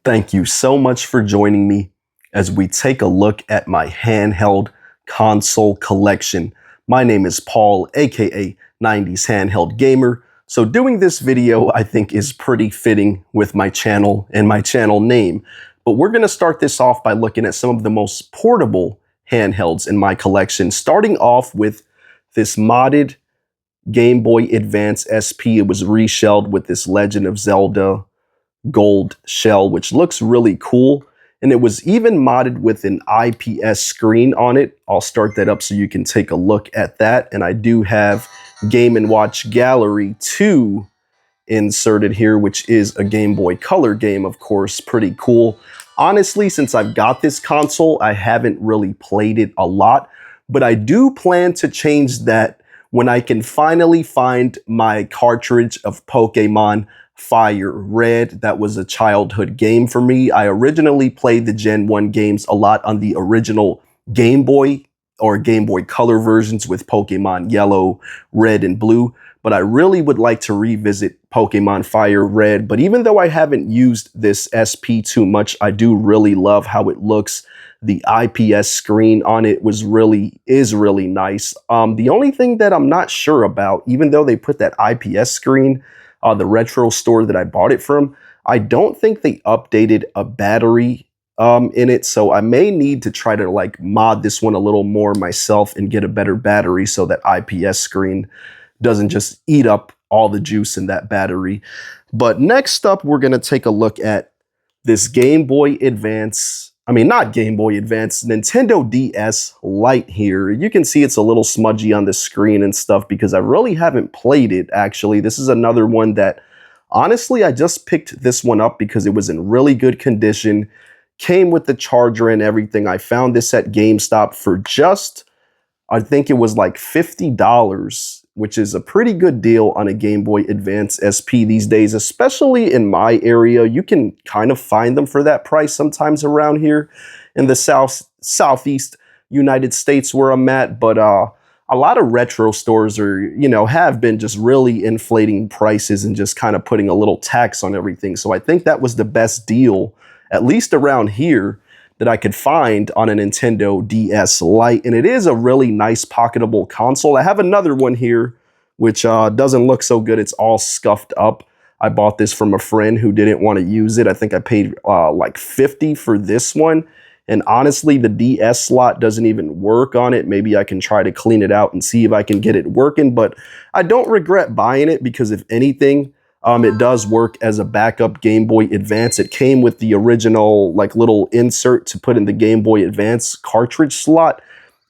Thank you so much for joining me as we take a look at my handheld console collection. My name is Paul, aka 90s Handheld Gamer. So doing this video I think is pretty fitting with my channel and my channel name. But we're going to start this off by looking at some of the most portable handhelds in my collection, starting off with this modded Game Boy Advance SP. It was reshelled with this Legend of Zelda gold shell, which looks really cool. And it was even modded with an IPS screen on it. I'll start that up so you can take a look at that. And I do have Game & Watch Gallery 2 inserted here, which is a Game Boy Color game, of course. Pretty cool. Honestly, since I've got this console, I haven't really played it a lot, but I do plan to change that when I can finally find my cartridge of Pokemon Fire Red. That was a childhood game for me. I originally played the Gen 1 games a lot on the original Game Boy or Game Boy Color versions with Pokemon Yellow, Red, and Blue. But I really would like to revisit Pokemon Fire Red. But even though I haven't used this SP too much, I do really love how it looks. The IPS screen on it is really nice. The only thing that I'm not sure about, even though they put that IPS screen on the retro store that I bought it from, I don't think they updated a battery in it. So I may need to try to like mod this one a little more myself and get a better battery so that IPS screen doesn't just eat up all the juice in that battery. But next up, we're going to take a look at this Game Boy Advance. I mean, not Game Boy Advance, Nintendo DS Lite here. You can see it's a little smudgy on the screen and stuff because I really haven't played it, actually. This is another one that, honestly, I just picked this one up because it was in really good condition. Came with the charger and everything. I found this at GameStop for just, I think it was like $50, which is a pretty good deal on a Game Boy Advance SP these days, especially in my area. You can kind of find them for that price sometimes around here in the southeast United States where I'm at. But a lot of retro stores are, have been just really inflating prices and just kind of putting a little tax on everything. So I think that was the best deal, at least around here, that I could find on a Nintendo DS Lite. And it is a really nice pocketable console. I have another one here, which doesn't look so good. It's all scuffed up. I bought this from a friend who didn't want to use it. I think I paid like $50 for this one. And honestly, the DS slot doesn't even work on it. Maybe I can try to clean it out and see if I can get it working. But I don't regret buying it because if anything, it does work as a backup Game Boy Advance. It came with the original like little insert to put in the Game Boy Advance cartridge slot,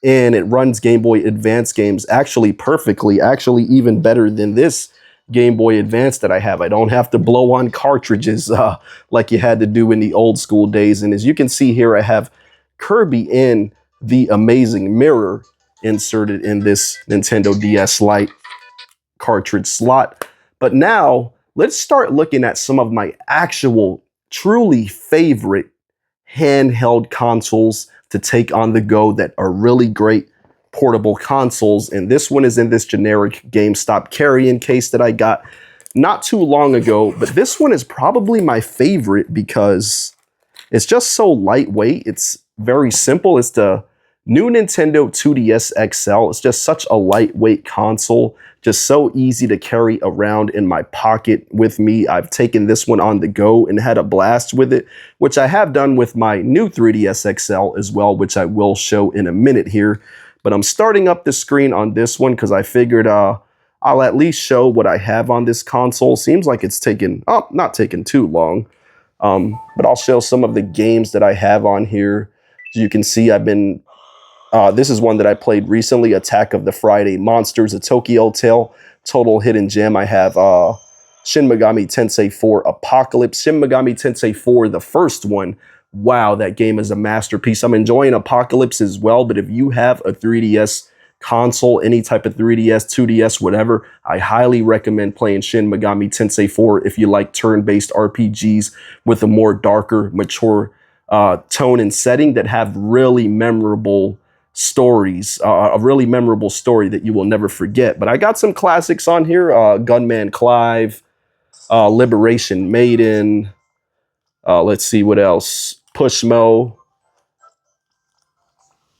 and it runs Game Boy Advance games actually perfectly, actually even better than this Game Boy Advance that I have. I don't have to blow on cartridges like you had to do in the old school days. And as you can see here, I have Kirby and the Amazing Mirror inserted in this Nintendo DS Lite cartridge slot. But now let's start looking at some of my actual, truly favorite handheld consoles to take on the go that are really great portable consoles. And this one is in this generic GameStop carry-in case that I got not too long ago. But this one is probably my favorite because it's just so lightweight. It's very simple. It's the new Nintendo 2DS XL. It's just such a lightweight console, just so easy to carry around in my pocket with me. I've taken this one on the go and had a blast with it, which I have done with my new 3DS XL as well, which I will show in a minute here. But I'm starting up the screen on this one because I figured I'll at least show what I have on this console. Seems like it's taken, not taking too long, but I'll show some of the games that I have on here. As you can see, I've been this is one that I played recently, Attack of the Friday Monsters, A Tokyo Tale, Total Hidden Gem. I have Shin Megami Tensei 4 Apocalypse, Shin Megami Tensei 4, the first one. Wow, that game is a masterpiece. I'm enjoying Apocalypse as well, but if you have a 3DS console, any type of 3DS, 2DS, whatever, I highly recommend playing Shin Megami Tensei 4 if you like turn-based RPGs with a more darker, mature tone and setting that have really memorable stories, a really memorable story that you will never forget. But I got some classics on here, Gunman Clive, Liberation Maiden, Let's see what else. Pushmo,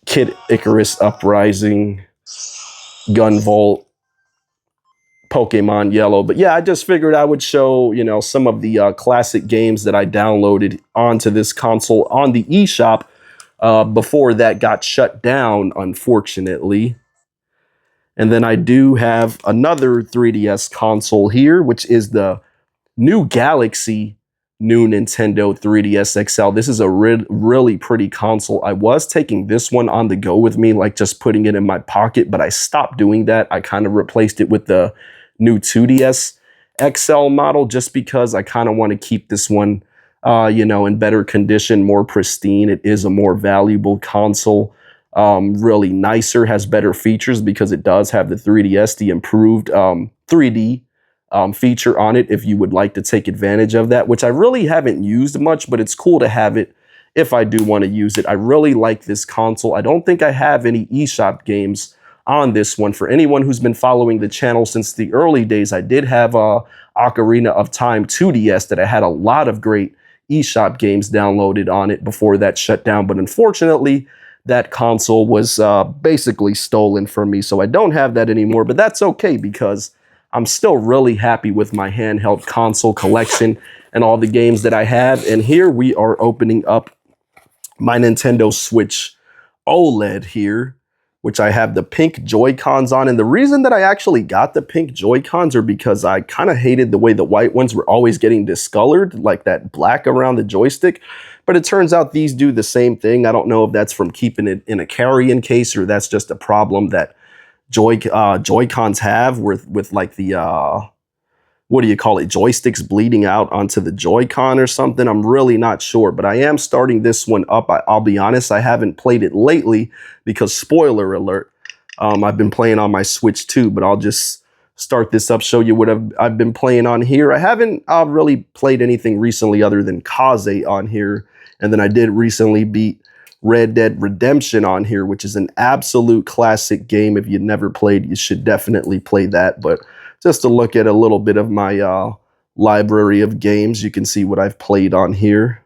Kid Icarus Uprising, Gunvolt, Pokemon Yellow. But yeah, I just figured I would show, you know, some of the classic games that I downloaded onto this console on the eShop before that got shut down, unfortunately. And then I do have another 3DS console here, which is the new Galaxy new Nintendo 3DS XL. This is a really pretty console. I was taking this one on the go with me, like just putting it in my pocket, but I stopped doing that. I kind of replaced it with the new 2DS XL model just because I kind of want to keep this one, you know, in better condition, more pristine. It is a more valuable console. Really nicer, has better features because it does have the 3DS, the improved 3D feature on it if you would like to take advantage of that, which I really haven't used much, but it's cool to have it if I do want to use it. I really like this console. I don't think I have any eShop games on this one. For anyone who's been following the channel since the early days, I did have Ocarina of Time 2DS that I had a lot of great eShop games downloaded on it before that shut down, but unfortunately, that console was basically stolen from me, so I don't have that anymore, but that's okay because I'm still really happy with my handheld console collection and all the games that I have. And here we are opening up my Nintendo Switch OLED here, which I have the pink Joy-Cons on. And the reason that I actually got the pink Joy-Cons are because I kind of hated the way the white ones were always getting discolored, like that black around the joystick. But it turns out these do the same thing. I don't know if that's from keeping it in a carrying case or that's just a problem that Joy-Cons have with like the what do you call it, joysticks bleeding out onto the Joy-Con or something. I'm really not sure, but I am starting this one up. I'll be honest, I haven't played it lately because, spoiler alert, I've been playing on my Switch too, but I'll just start this up, show you what I've been playing on here. I haven't really played anything recently other than Kaze on here, and then I did recently beat Red Dead Redemption on here, which is an absolute classic game. If you've never played, you should definitely play that. But just to look at a little bit of my library of games, you can see what I've played on here.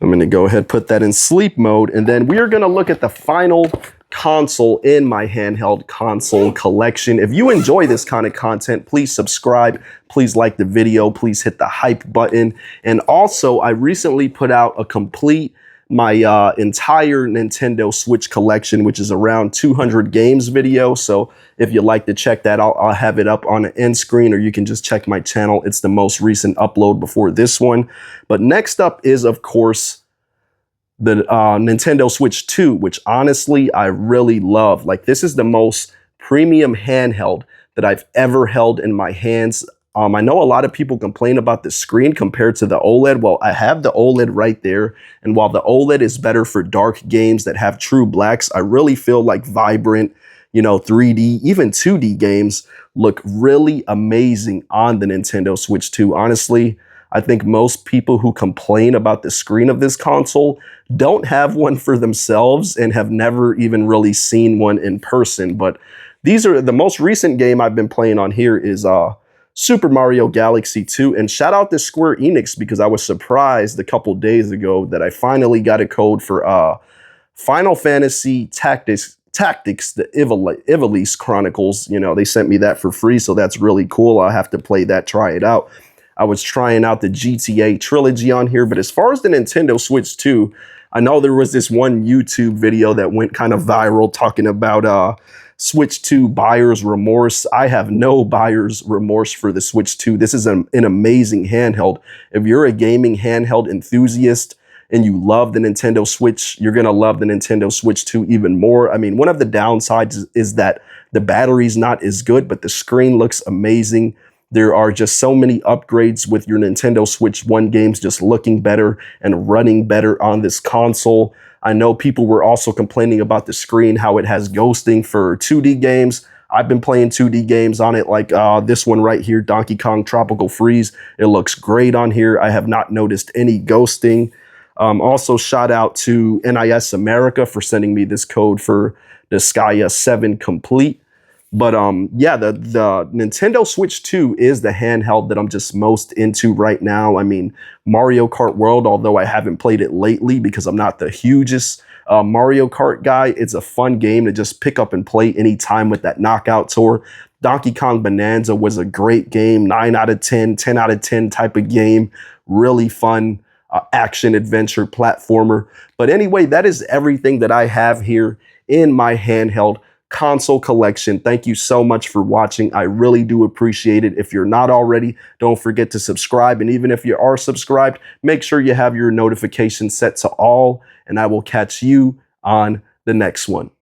I'm going to go ahead and put that in sleep mode, and then we are going to look at the final console in my handheld console collection. If you enjoy this kind of content, please subscribe, please like the video, please hit the hype button. And also, I recently put out a complete my entire Nintendo Switch collection, which is around 200 games video. So if you'd like to check that out, I'll have it up on the end screen, or you can just check my channel. It's the most recent upload before this one. But next up is, of course, the Nintendo Switch 2, which honestly, I really love. Like, this is the most premium handheld that I've ever held in my hands. I know a lot of people complain about the screen compared to the OLED. Well, I have the OLED right there. And while the OLED is better for dark games that have true blacks, I really feel like vibrant, you know, 3D, even 2D games look really amazing on the Nintendo Switch 2. Honestly, I think most people who complain about the screen of this console don't have one for themselves and have never even really seen one in person. But these are the most recent game I've been playing on here is Super Mario Galaxy 2, and shout out to Square Enix because I was surprised a couple days ago that I finally got a code for Final Fantasy Tactics, the Ivalice Chronicles. You know, they sent me that for free, so that's really cool. I'll have to play that, try it out. I was trying out the GTA trilogy on here, but as far as the Nintendo Switch 2, I know there was this one YouTube video that went kind of viral talking about Switch 2 buyer's remorse. I have no buyer's remorse for the Switch 2. This is an amazing handheld. If you're a gaming handheld enthusiast and you love the Nintendo Switch, you're going to love the Nintendo Switch 2 even more. I mean, one of the downsides is that the battery's not as good, but the screen looks amazing. There are just so many upgrades with your Nintendo Switch 1 games just looking better and running better on this console. I know people were also complaining about the screen, how it has ghosting for 2D games. I've been playing 2D games on it, like this one right here, Donkey Kong Tropical Freeze. It looks great on here. I have not noticed any ghosting. Also, shout out to NIS America for sending me this code for Disgaea 7 Complete. But yeah, the Nintendo Switch 2 is the handheld that I'm just most into right now. I mean, Mario Kart World, although I haven't played it lately because I'm not the hugest Mario Kart guy, it's a fun game to just pick up and play anytime with that knockout tour. Donkey Kong Bonanza was a great game, 9 out of 10, 10 out of 10 type of game. Really fun action adventure platformer. But anyway, that is everything that I have here in my handheld console collection. Thank you so much for watching. I really do appreciate it. If you're not already, don't forget to subscribe. And even if you are subscribed, make sure you have your notifications set to all, and I will catch you on the next one.